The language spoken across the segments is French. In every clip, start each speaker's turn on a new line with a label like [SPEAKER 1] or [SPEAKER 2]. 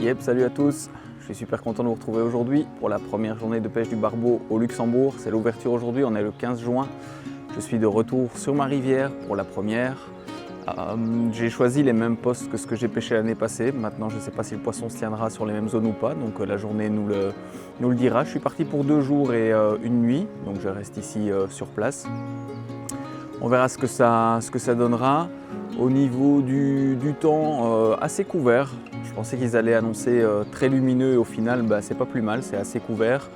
[SPEAKER 1] Yep, salut à tous, je suis super content de vous retrouver aujourd'hui pour la première journée de pêche du barbeau au Luxembourg. C'est l'ouverture aujourd'hui, on est le 15 juin. Je suis de retour sur ma rivière pour la première. J'ai choisi les mêmes postes que ce que j'ai pêché l'année passée. Maintenant, je ne sais pas si le poisson se tiendra sur les mêmes zones ou pas, donc la journée nous le dira. Je suis parti pour 2 jours et une nuit, donc je reste ici sur place. On verra ce que ça donnera. Au niveau du temps, assez couvert. Je pensais qu'ils allaient annoncer très lumineux et au final, c'est pas plus mal, c'est assez couvert.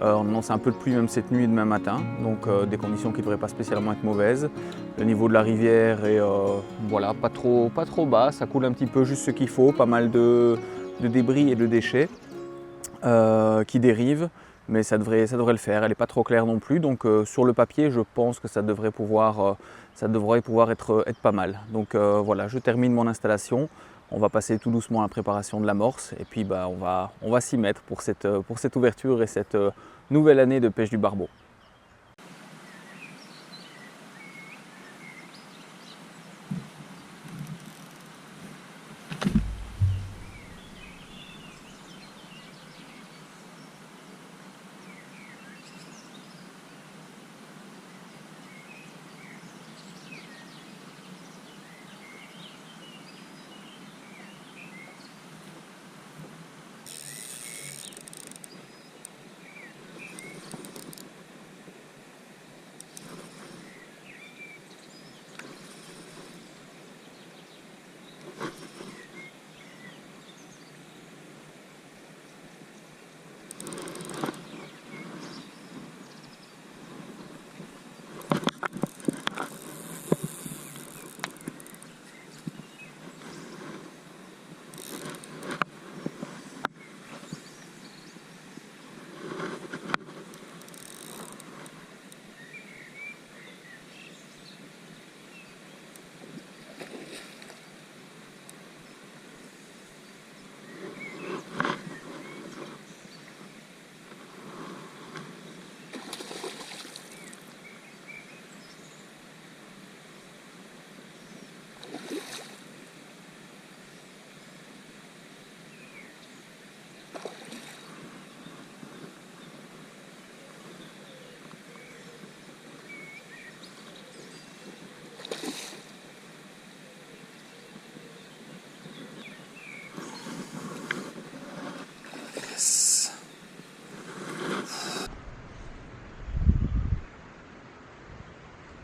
[SPEAKER 1] On annonce un peu de pluie même cette nuit et demain matin, donc des conditions qui ne devraient pas spécialement être mauvaises. Le niveau de la rivière est voilà, pas trop bas, ça coule un petit peu, juste ce qu'il faut, pas mal de débris et de déchets qui dérivent. Mais ça devrait le faire, elle n'est pas trop claire non plus, donc sur le papier je pense que ça devrait pouvoir être pas mal. Donc voilà, je termine mon installation, on va passer tout doucement à la préparation de l'amorce et puis on va s'y mettre pour cette ouverture et cette nouvelle année de pêche du barbeau.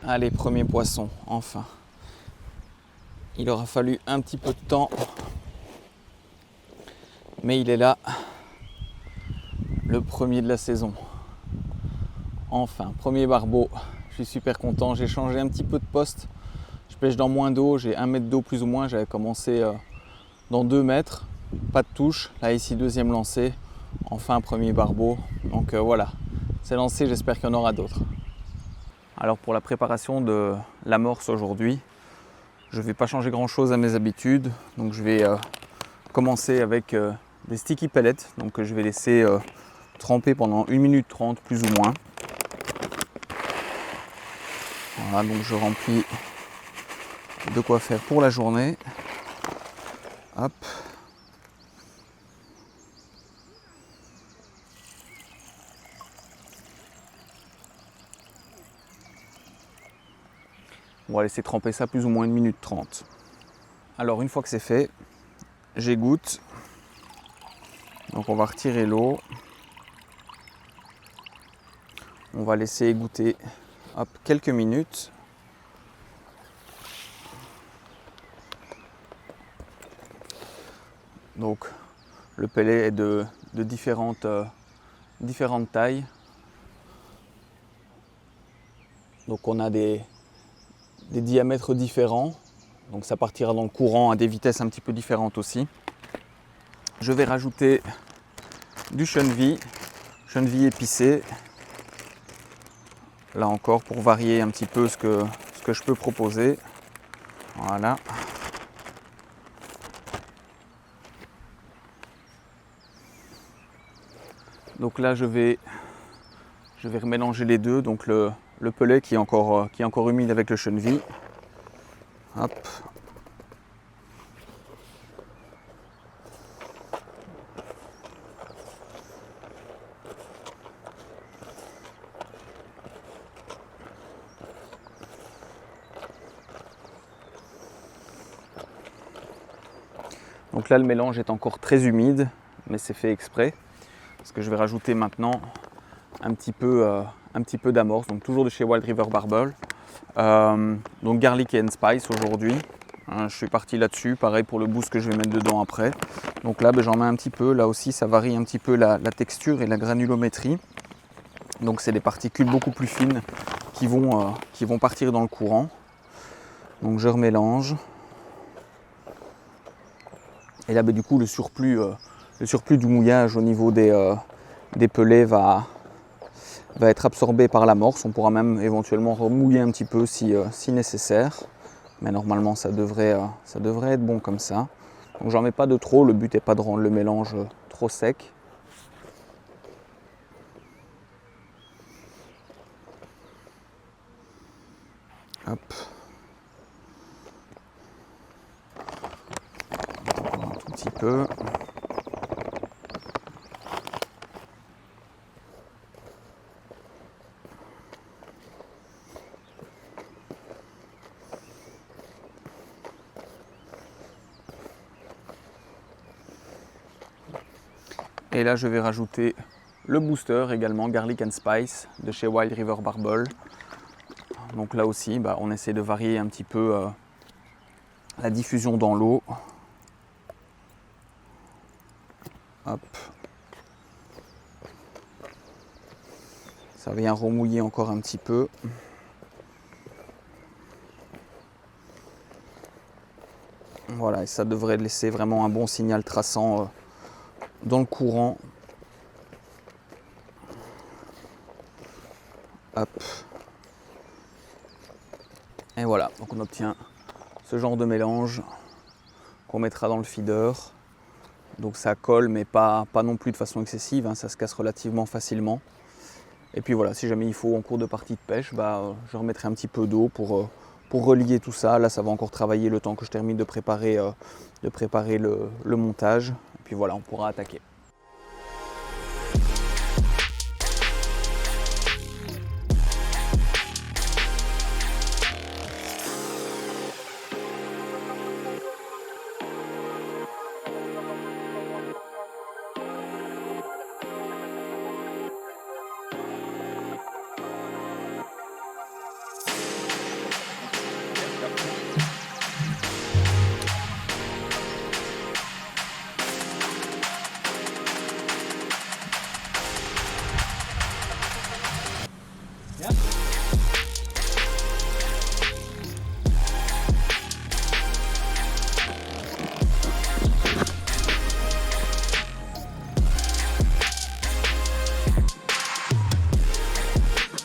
[SPEAKER 1] Allez, premier poisson, enfin. Il aura fallu un petit peu de temps, mais il est là, le premier de la saison. Enfin, premier barbeau, je suis super content, j'ai changé un petit peu de poste. Je pêche dans moins d'eau, j'ai 1 mètre d'eau plus ou moins, j'avais commencé dans 2 mètres, pas de touche. Là ici, deuxième lancé, enfin premier barbeau. Donc voilà, c'est lancé, j'espère qu'il y en aura d'autres. Alors pour la préparation de l'amorce aujourd'hui, je ne vais pas changer grand chose à mes habitudes. Donc je vais commencer avec des sticky pellets. Donc je vais laisser tremper pendant 1 minute 30 plus ou moins. Voilà, donc je remplis de quoi faire pour la journée. Hop. On va laisser tremper ça plus ou moins 1 minute 30. Alors une fois que c'est fait, j'égoutte. Donc on va retirer l'eau. On va laisser égoutter quelques minutes. Donc le pellet est de différentes tailles. Donc on a des diamètres différents. Donc ça partira dans le courant à des vitesses un petit peu différentes aussi. Je vais rajouter du chenevis épicé. Là encore pour varier un petit peu ce que je peux proposer. Voilà. Donc là je vais remélanger les deux. Donc le pellet qui est encore humide avec le chenevis. Hop. Donc là le mélange est encore très humide, mais c'est fait exprès, parce que je vais rajouter maintenant un petit peu d'amorce, donc toujours de chez Wild River Barbel. Donc garlic and spice aujourd'hui. Je suis parti là-dessus, pareil pour le boost que je vais mettre dedans après. Donc là j'en mets un petit peu, là aussi ça varie un petit peu la texture et la granulométrie. Donc c'est des particules beaucoup plus fines qui vont partir dans le courant. Donc je remélange. Et là du coup le surplus du mouillage au niveau des pelets va être absorbé par l'amorce. On pourra même éventuellement remouiller un petit peu si nécessaire. Mais normalement ça devrait être bon comme ça. Donc j'en mets pas de trop, le but n'est pas de rendre le mélange trop sec. Hop. Un tout petit peu. Et là je vais rajouter le booster également, Garlic and Spice de chez Wild River Barbel. Donc là aussi on essaie de varier un petit peu la diffusion dans l'eau. Hop. Ça vient remouiller encore un petit peu. Voilà, et ça devrait laisser vraiment un bon signal traçant dans le courant. Hop. Et voilà, donc on obtient ce genre de mélange qu'on mettra dans le feeder. Donc ça colle, mais pas non plus de façon excessive, hein, ça se casse relativement facilement. Et puis voilà, si jamais il faut en cours de partie de pêche, je remettrai un petit peu d'eau pour relier tout ça. Là, ça va encore travailler le temps que je termine de préparer le montage. Et puis voilà, on pourra attaquer.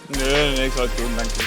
[SPEAKER 1] Nee, ich sollte tun, danke.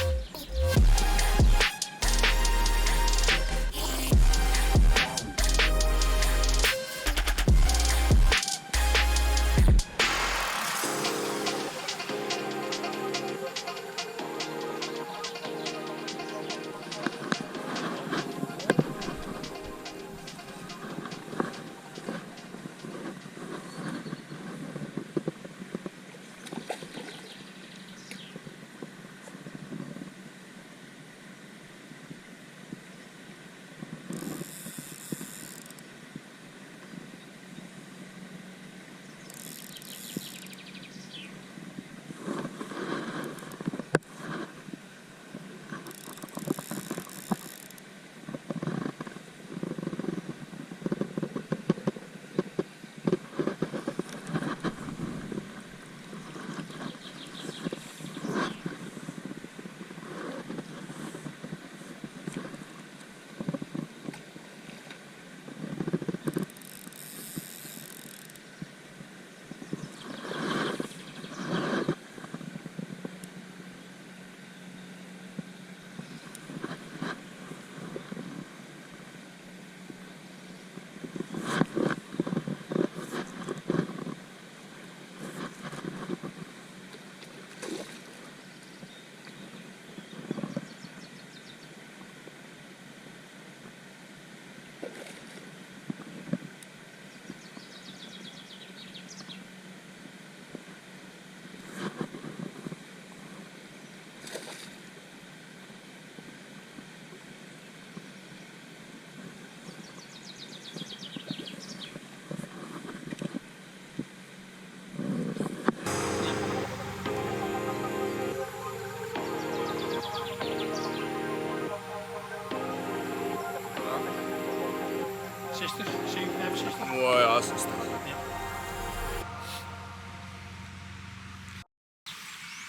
[SPEAKER 2] 60, 57, 60.
[SPEAKER 3] Ouais, ja, 60.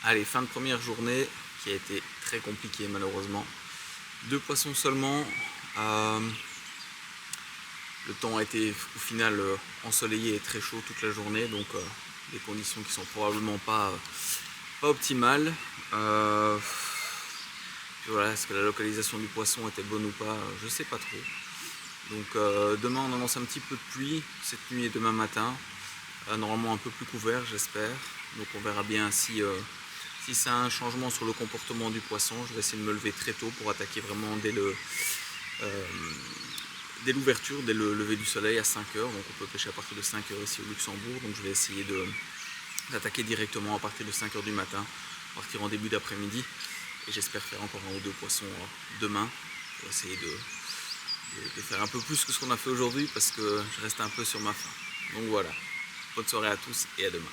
[SPEAKER 1] Allez, fin de première journée qui a été très compliquée malheureusement. 2 poissons seulement. Le temps a été au final ensoleillé et très chaud toute la journée, donc des conditions qui sont probablement pas optimales. Puis voilà, est-ce que la localisation du poisson était bonne ou pas, je sais pas trop. Donc demain on annonce un petit peu de pluie, cette nuit et demain matin. Normalement un peu plus couvert j'espère. Donc on verra bien si ça a un changement sur le comportement du poisson. Je vais essayer de me lever très tôt pour attaquer vraiment dès l'ouverture, dès le lever du soleil à 5 h. Donc on peut pêcher à partir de 5 h ici au Luxembourg. Donc je vais essayer d'attaquer directement à partir de 5 h du matin, partir en début d'après-midi. Et j'espère faire encore 1 ou 2 poissons demain pour essayer de faire un peu plus que ce qu'on a fait aujourd'hui parce que je reste un peu sur ma faim. Donc voilà, bonne soirée à tous et à demain.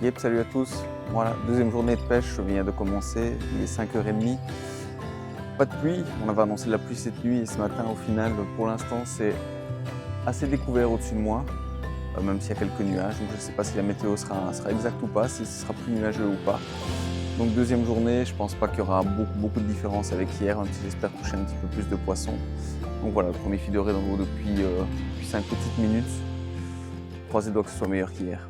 [SPEAKER 1] Yep, salut à tous. Voilà, deuxième journée de pêche vient de commencer, il est 5 h 30. Pas de pluie, on avait annoncé de la pluie cette nuit et ce matin au final, pour l'instant c'est assez découvert au-dessus de moi, même s'il y a quelques nuages, donc je ne sais pas si la météo sera exacte ou pas, si ce sera plus nuageux ou pas. Donc deuxième journée, je pense pas qu'il y aura beaucoup de différence avec hier, même si j'espère toucher un petit peu plus de poissons. Donc voilà, le premier feeder est dans l'eau depuis 5 petites minutes. Croisez les doigts que ce soit meilleur qu'hier.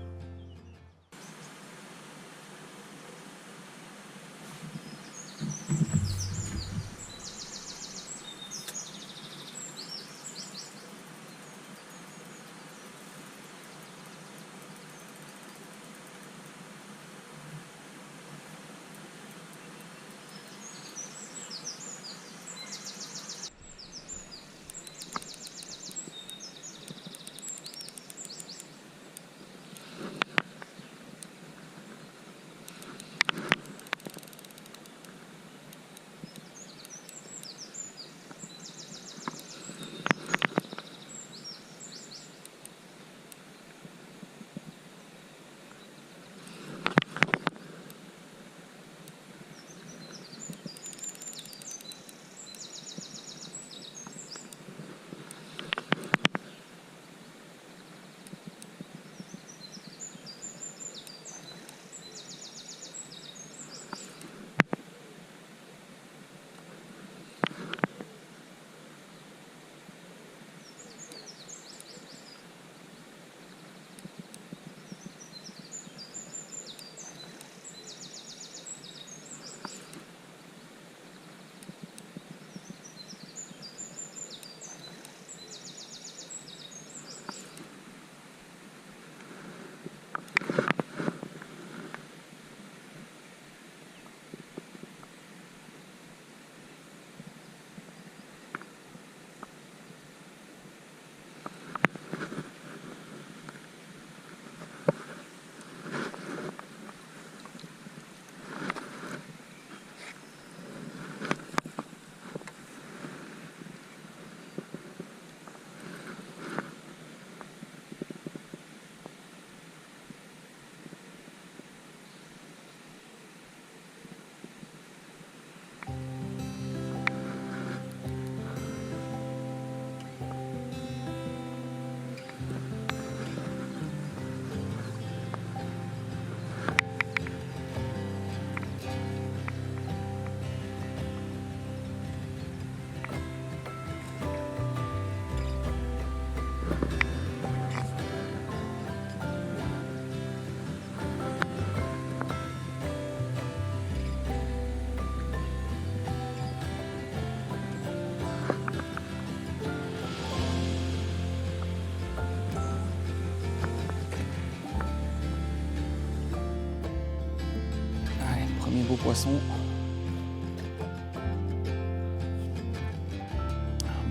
[SPEAKER 1] Beau poisson.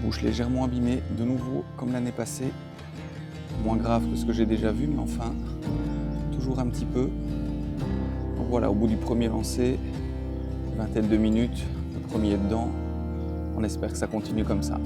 [SPEAKER 1] Bouche légèrement abîmée, de nouveau comme l'année passée. Moins grave que ce que j'ai déjà vu, mais enfin, toujours un petit peu. Donc voilà, au bout du premier lancer, vingtaine de minutes, le premier est dedans. On espère que ça continue comme ça.